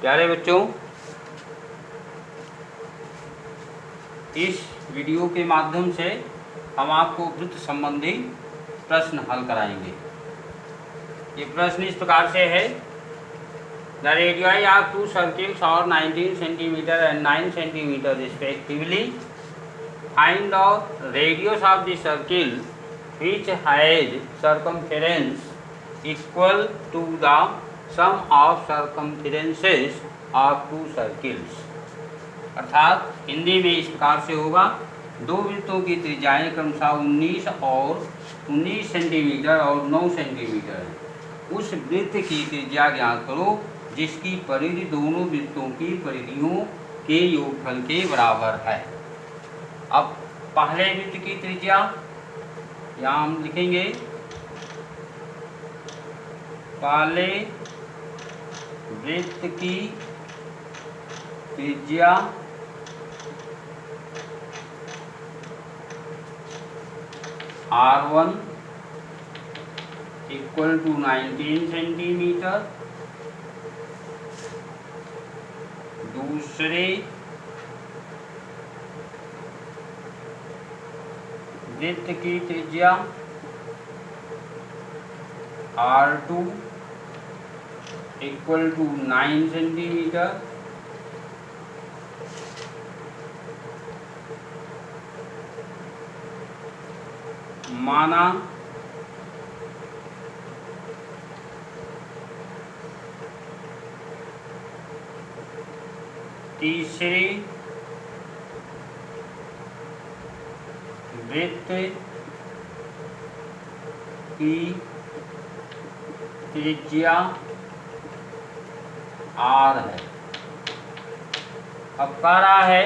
प्यारे बच्चों, इस वीडियो के माध्यम से हम आपको वृत्त संबंधी प्रश्न हल कराएंगे। ये प्रश्न इस प्रकार से है। The radii of two circles और 19 centimetre and 9 centimetre respectively. Find the radius of the circle which has circumference equal to the sum of circumferences of two circles। अर्थात हिंदी में इस प्रकार से होगा, दो वृत्तों की त्रिज्याएं क्रमशः 19 सेंटीमीटर और 9 सेंटीमीटर है। उस वृत्त की त्रिज्या ज्ञात करो जिसकी परिधि दोनों वृत्तों की परिधियों के योगफल के बराबर है। अब पहले वृत्त की त्रिज्या यहाँ हम लिखेंगे, पहले वृत्त की त्रिज्या R1 इक्वल टू 19 सेंटीमीटर। दूसरे वृत्त की त्रिज्या R2 इक्वल टू 9 सेंटीमीटर। माना तीसरे वृत्त की त्रिज्या R है। अब कह रहा है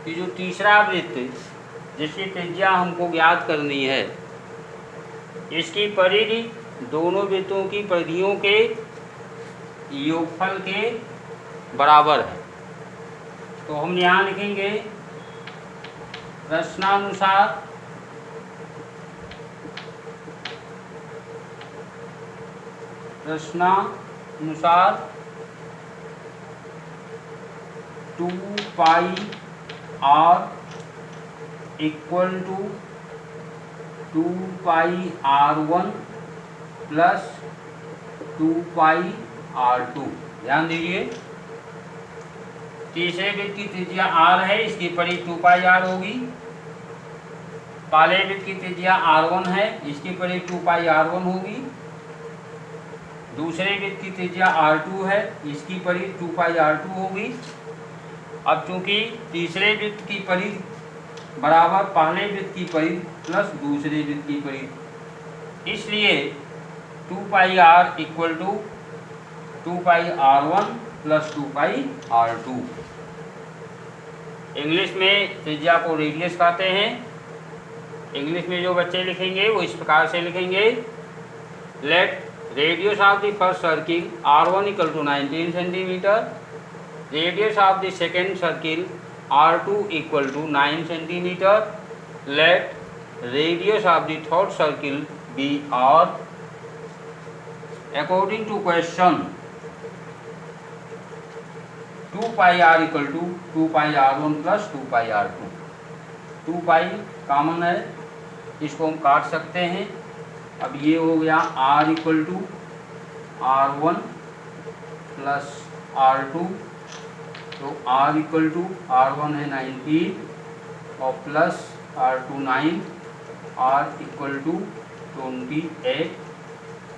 कि जो तीसरा वृत्त जिसकी त्रिज्या हमको ज्ञात करनी है, इसकी परिधि दोनों वृत्तों की परिधियों के योगफल के बराबर है। तो हम यहाँ लिखेंगे, प्रश्नानुसार two pi R equal to 2 pi R1 plus 2 pi R2। ध्यान दीजिए, तीसरे वृत्त की त्रिज्या R है, इसकी परिधि 2 पाई R होगी। पहले वृत्त की त्रिज्या R1 है, इसकी परिधि 2 पाई R1 होगी। दूसरे वृत्त की त्रिज्या R2 है, इसकी परिधि 2 पाई R2 होगी। अब चूंकि तीसरे वृत्त की परिधि बराबर पहले वृत्त की परिधि प्लस दूसरे वृत्त की परिधि, इसलिए 2 pi R equal to 2 pi R1 plus 2 pi R2। English में त्रिज्या को रेडियस कहते हैं। इंग्लिश में जो बच्चे लिखेंगे वो इस प्रकार से लिखेंगे, let radius of the first circle R1 equal to 19 centimetre, radius of the second circle R2 equal to 9 centimetre, let radius of the third circle be R। According to question 2 pi R equal to 2 pi R1 plus 2 pi R2। 2 pi common है, इसको हम काट सकते हैं। अब ये हो गया R equal to R1 plus R2। तो R इक्वल टू R1 है 19 और plus R2 9, R equal to 28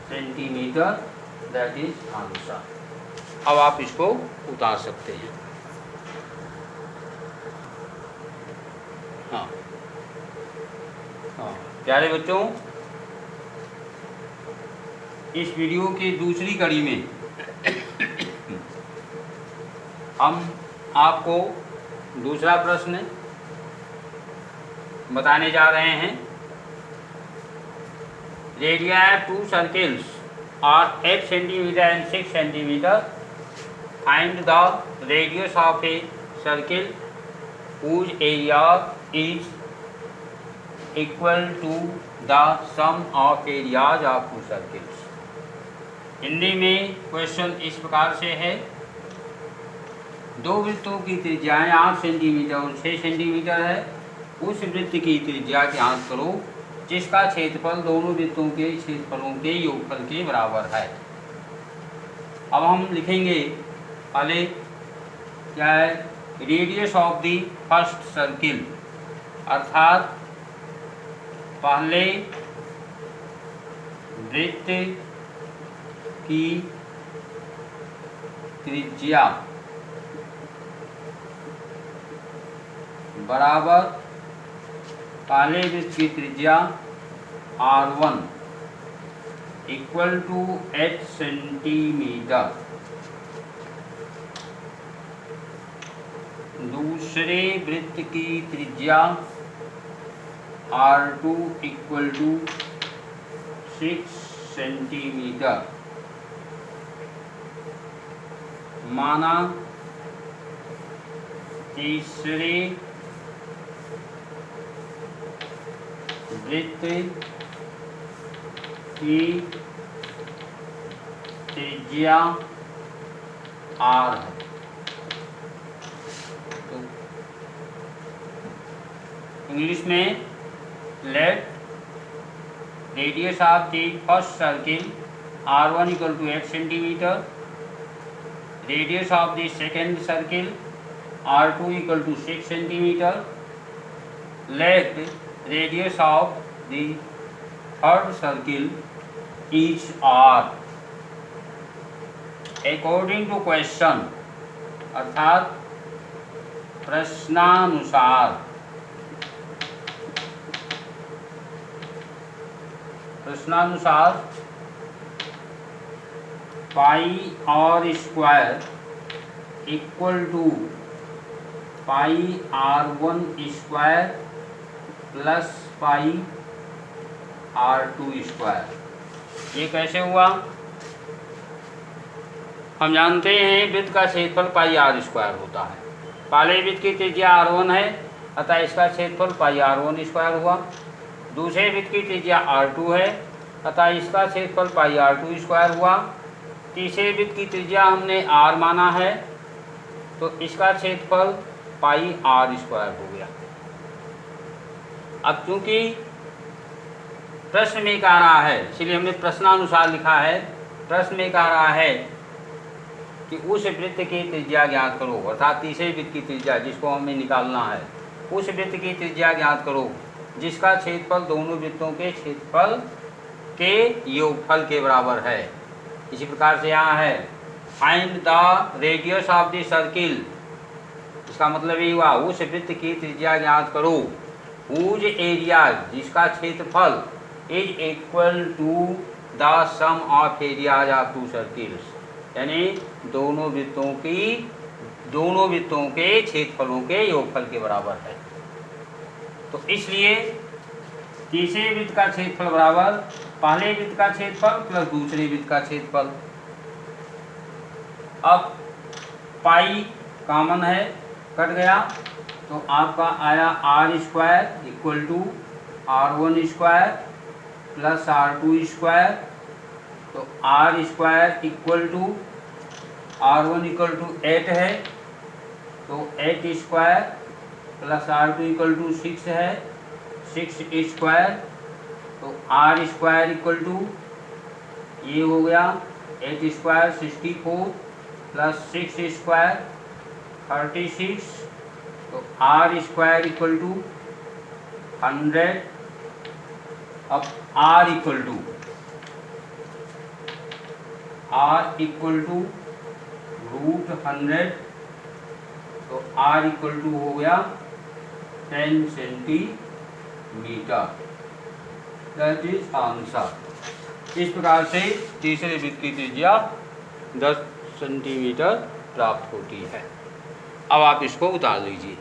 centimetre. That is answer. अब आप इसको उतार सकते हैं। हाँ प्यारे बच्चों, इस वीडियो की दूसरी कड़ी में हम आपको दूसरा प्रश्न बताने जा रहे हैं। Radii 2 circles are 8 centimeter and 6 centimeter. Find the radius of a circle whose area is equal to the sum of areas of two circles। Hindi में क्वेश्चन इस प्रकार से है दो वृत्तों की त्रिज्याएं 8 सेंटीमीटर और 6 सेंटीमीटर है। उस वृत्त की त्रिज्या ज्ञात करो जिसका क्षेत्रफल दोनों वृत्तों के क्षेत्रफलों के योगफल के बराबर है। अब हम लिखेंगे पहले क्या है, radius of the first circle, अर्थात पहले वृत्त की त्रिज्या बराबर पहले वृत्त की त्रिज्या R1 इक्वल टू 8 सेंटीमीटर, दूसरे वृत्त की त्रिज्या R2 इक्वल टू 6 सेंटीमीटर, माना तीसरे वृत्त की त्रिज्या R है। तो इंग्लिश में let radius of the first circle R1 equal to 8 centimetre, radius of the second circle R2 equal to 6 centimetre, let radius of the third circle is R according to question, अर्थात प्रश्नानुसार pi R square equal to pi R1 square plus pi R2 square. ये कैसे हुआ? हम जानते हैं वृत्त का क्षेत्रफल पाई R स्क्वायर होता है। पहले वृत्त की त्रिज्या R1 है, अतः इसका क्षेत्रफल पाई R1 स्क्वायर हुआ। दूसरे वृत्त की त्रिज्या R2 है, अतः इसका क्षेत्रफल पाई R2 स्क्वायर हुआ। तीसरे वृत्त की त्रिज्या हमने R माना है, तो इसका क्षेत्रफल पाई R स्क्वायर हो गया। अब चूंकि प्रश्न में कह रहा है, इसलिए हमने प्रश्नानुसार लिखा है। प्रश्न में कह रहा है कि उस वृत्त की त्रिज्या ज्ञात करो, अर्थात तीसरे वृत्त की त्रिज्या जिसको हमें निकालना है, उस वृत्त की त्रिज्या ज्ञात करो जिसका क्षेत्रफल दोनों वृत्तों के क्षेत्रफल के योगफल के बराबर है। इसी प्रकार से यहाँ है find the radius of the circle, इसका मतलब ये हुआ उस वृत्त की त्रिज्या ज्ञात करो हुज एरिया जिसका क्षेत्रफल is equal to the sum of areas of two circles, यानी दोनों वृत्तों के क्षेत्रफलों के योगफल के बराबर है। तो इसलिए तीसरे वृत्त का क्षेत्रफल बराबर पहले वृत्त का क्षेत्रफल प्लस दूसरे वृत्त का क्षेत्रफल। अब पाई कॉमन है, कट गया, तो आपका आया R square equal to R1 square plus R2 square. तो R square equal to R1 equal to 8 है, तो 8 square plus R2 equal to 6 है, 6 स्क्वायर। तो R स्क्वायर इक्वल टू ये हो गया 8 स्क्वायर 64 प्लस 6 स्क्वायर 36। तो R स्क्वायर इक्वल टू 100। अब R इक्वल टू √100, तो R इक्वल टू हो गया 10 सेंटीमीटर। That is answer. इस प्रकार से तीसरे वृत्त की त्रिज्या 10 सेंटीमीटर प्राप्त होती है। अब आप इसको उतार लीजिए।